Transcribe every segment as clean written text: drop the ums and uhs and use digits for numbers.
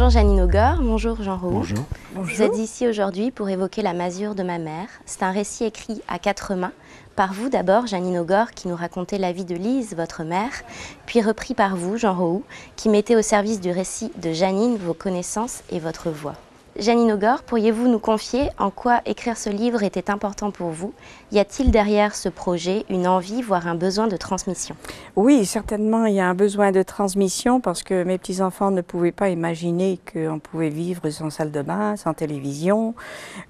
Bonjour Janine Augor, bonjour Jean Roux. Bonjour. Vous êtes ici aujourd'hui pour évoquer La masure de ma mère. C'est un récit écrit à quatre mains, par vous d'abord, Janine Augor, qui nous racontait la vie de Lise, votre mère, puis repris par vous, Jean Roux, qui mettez au service du récit de Janine vos connaissances et votre voix. Janine Augor, pourriez-vous nous confier en quoi écrire ce livre était important pour vous? Y a-t-il derrière ce projet une envie, voire un besoin de transmission? Oui, certainement, il y a un besoin de transmission parce que mes petits-enfants ne pouvaient pas imaginer qu'on pouvait vivre sans salle de bain, sans télévision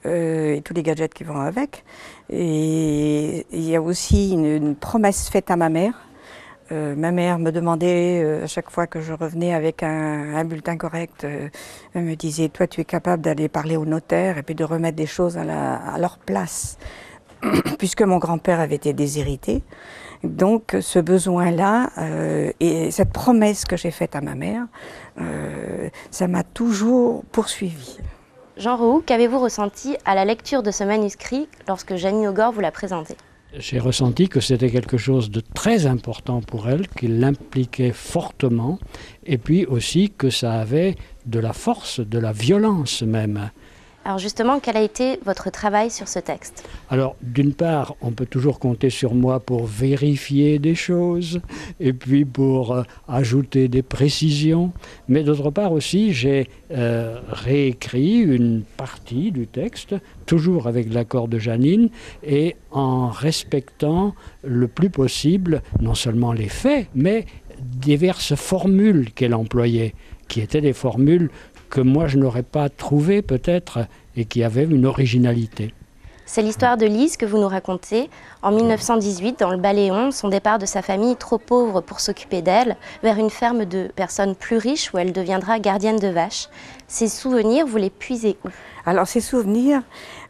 et tous les gadgets qui vont avec. Et il y a aussi une promesse faite à ma mère. Ma mère me demandait à chaque fois que je revenais avec un bulletin correct, elle me disait « Toi, tu es capable d'aller parler au notaire et puis de remettre des choses à leur place. » Puisque mon grand-père avait été déshérité. Donc ce besoin-là et cette promesse que j'ai faite à ma mère, ça m'a toujours poursuivie. Jean Roux, qu'avez-vous ressenti à la lecture de ce manuscrit lorsque Janine Augor vous l'a présenté? J'ai ressenti que c'était quelque chose de très important pour elle, qui l'impliquait fortement, et puis aussi que ça avait de la force, de la violence même. Alors justement, quel a été votre travail sur ce texte? Alors, d'une part, on peut toujours compter sur moi pour vérifier des choses, et puis pour ajouter des précisions. Mais d'autre part aussi, j'ai réécrit une partie du texte, toujours avec l'accord de Janine, et en respectant le plus possible, non seulement les faits, mais diverses formules qu'elle employait, qui étaient des formules que moi je n'aurais pas trouvé peut-être et qui avaient une originalité. C'est l'histoire de Lise que vous nous racontez. En 1918, dans le Baléon, son départ de sa famille trop pauvre pour s'occuper d'elle, vers une ferme de personnes plus riches où elle deviendra gardienne de vaches. Ces souvenirs, vous les puisez où? Alors ces souvenirs,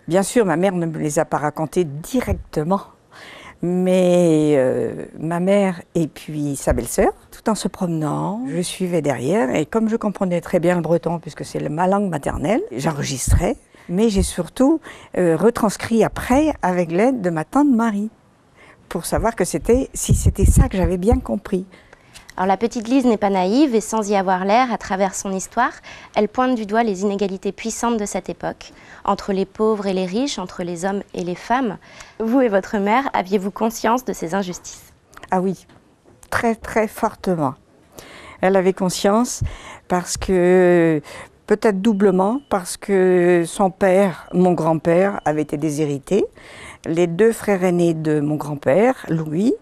bien sûr, ma mère ne me les a pas racontés directement. Mais ma mère et puis sa belle-sœur, tout en se promenant, je suivais derrière et comme je comprenais très bien le breton, puisque c'est ma langue maternelle, j'enregistrais, mais j'ai surtout retranscrit après avec l'aide de ma tante Marie, pour savoir que si c'était ça que j'avais bien compris. Alors la petite Lise n'est pas naïve et sans y avoir l'air, à travers son histoire, elle pointe du doigt les inégalités puissantes de cette époque, entre les pauvres et les riches, entre les hommes et les femmes. Vous et votre mère, aviez-vous conscience de ces injustices? Ah oui, très très fortement. Elle avait conscience parce que, peut-être doublement, parce que son père, mon grand-père, avait été déshérité. Les deux frères aînés de mon grand-père, Louis,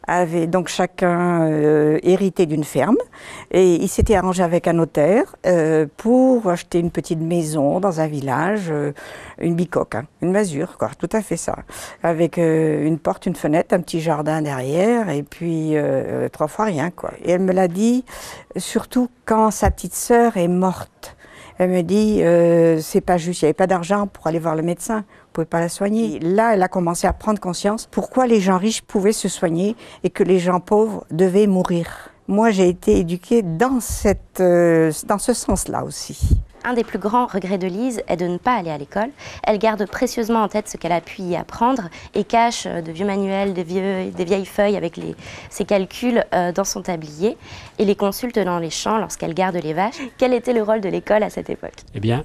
avaient donc chacun hérité d'une ferme et ils s'étaient arrangés avec un notaire pour acheter une petite maison dans un village, une bicoque, hein, une masure, quoi, tout à fait ça, avec une porte, une fenêtre, un petit jardin derrière et puis 3 fois rien, quoi. Et elle me l'a dit surtout quand sa petite sœur est morte. Elle me dit, c'est pas juste, il n'y avait pas d'argent pour aller voir le médecin, on ne pouvait pas la soigner. Et là, elle a commencé à prendre conscience pourquoi les gens riches pouvaient se soigner et que les gens pauvres devaient mourir. Moi, j'ai été éduquée dans ce sens-là aussi. Un des plus grands regrets de Lise est de ne pas aller à l'école. Elle garde précieusement en tête ce qu'elle a pu y apprendre et cache de vieux manuels, des vieilles feuilles avec ses calculs dans son tablier et les consulte dans les champs lorsqu'elle garde les vaches. Quel était le rôle de l'école à cette époque? Eh bien,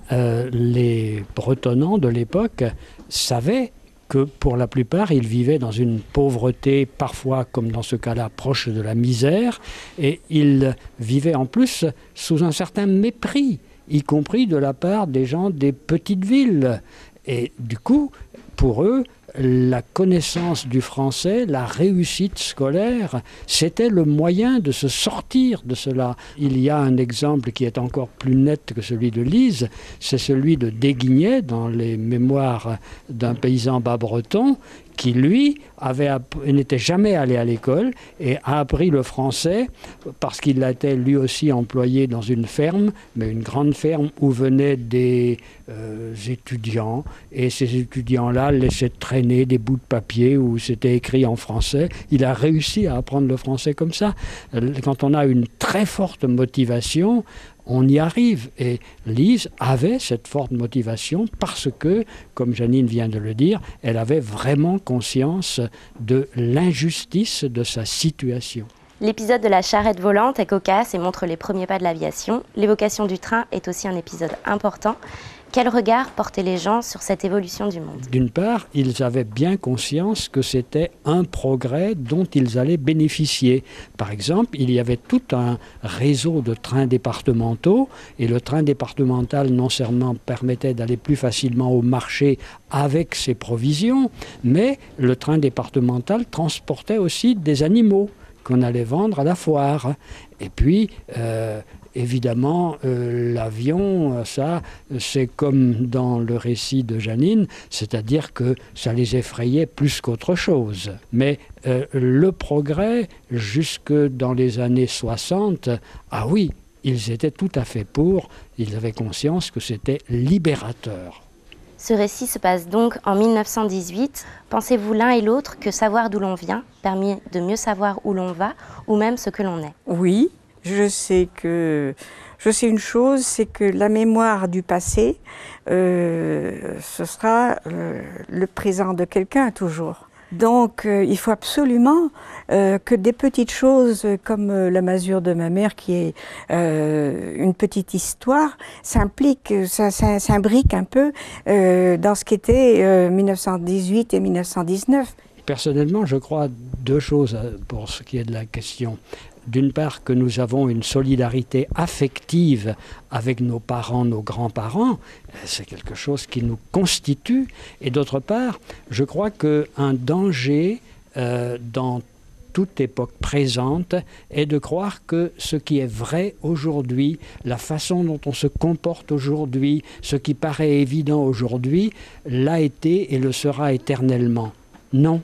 les Bretonnants de l'époque savaient que pour la plupart, ils vivaient dans une pauvreté, parfois, comme dans ce cas-là, proche de la misère, et ils vivaient en plus sous un certain mépris, y compris de la part des gens des petites villes. Et du coup, pour eux, la connaissance du français, la réussite scolaire, c'était le moyen de se sortir de cela. Il y a un exemple qui est encore plus net que celui de Lise, c'est celui de Déguinet dans les mémoires d'un paysan bas-breton qui, lui, n'était jamais allé à l'école et a appris le français parce qu'il était lui aussi employé dans une ferme, mais une grande ferme où venaient des étudiants, et ces étudiants-là laissaient traîner des bouts de papier où c'était écrit en français. Il a réussi à apprendre le français comme ça. Quand on a une très forte motivation, on y arrive. Et Lise avait cette forte motivation parce que, comme Janine vient de le dire, elle avait vraiment conscience de l'injustice de sa situation. L'épisode de la charrette volante est cocasse et montre les premiers pas de l'aviation. L'évocation du train est aussi un épisode important. Quel regard portaient les gens sur cette évolution du monde? D'une part, ils avaient bien conscience que c'était un progrès dont ils allaient bénéficier. Par exemple, il y avait tout un réseau de trains départementaux et le train départemental non seulement permettait d'aller plus facilement au marché avec ses provisions, mais le train départemental transportait aussi des animaux qu'on allait vendre à la foire. Et puis, évidemment, l'avion, ça, c'est comme dans le récit de Janine, c'est-à-dire que ça les effrayait plus qu'autre chose. Mais le progrès, jusque dans les années 60, ah oui, ils étaient tout à fait pour, ils avaient conscience que c'était libérateur. Ce récit se passe donc en 1918. Pensez-vous l'un et l'autre que savoir d'où l'on vient permet de mieux savoir où l'on va ou même ce que l'on est? Oui, je sais une chose, c'est que la mémoire du passé, ce sera le présent de quelqu'un toujours. Donc il faut absolument que des petites choses comme la masure de ma mère, qui est une petite histoire, s'imbrique un peu dans ce qu'était 1918 et 1919. Personnellement, je crois deux choses pour ce qui est de la question. D'une part, que nous avons une solidarité affective avec nos parents, nos grands-parents, c'est quelque chose qui nous constitue. Et d'autre part, je crois qu'un danger dans toute époque présente est de croire que ce qui est vrai aujourd'hui, la façon dont on se comporte aujourd'hui, ce qui paraît évident aujourd'hui, l'a été et le sera éternellement. Non.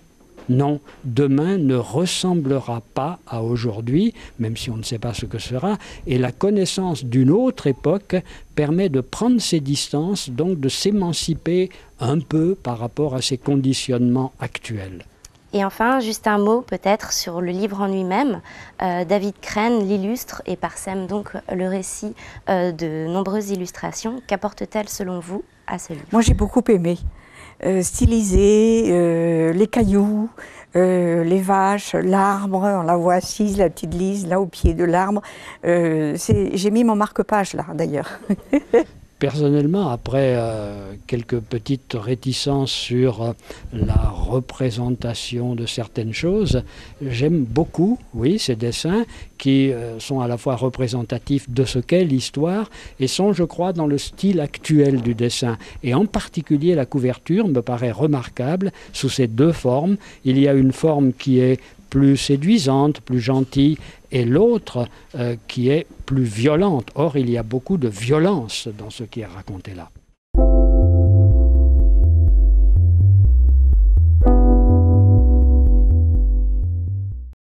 Non, demain ne ressemblera pas à aujourd'hui, même si on ne sait pas ce que sera, et la connaissance d'une autre époque permet de prendre ses distances, donc de s'émanciper un peu par rapport à ces conditionnements actuels. Et enfin, juste un mot peut-être sur le livre en lui-même. David Crane l'illustre et parsème donc le récit de nombreuses illustrations. Qu'apporte-t-elle selon vous à ce livre? Moi j'ai beaucoup aimé. Stylisé, les cailloux, les vaches, l'arbre, on la voit assise, la petite Lise, là au pied de l'arbre. J'ai mis mon marque-page là d'ailleurs. Personnellement, après quelques petites réticences sur la représentation de certaines choses, j'aime beaucoup, oui, ces dessins qui sont à la fois représentatifs de ce qu'est l'histoire et sont, je crois, dans le style actuel du dessin. Et en particulier, la couverture me paraît remarquable sous ces deux formes. Il y a une forme qui est plus séduisante, plus gentille, et l'autre qui est plus violente. Or, il y a beaucoup de violence dans ce qui est raconté là.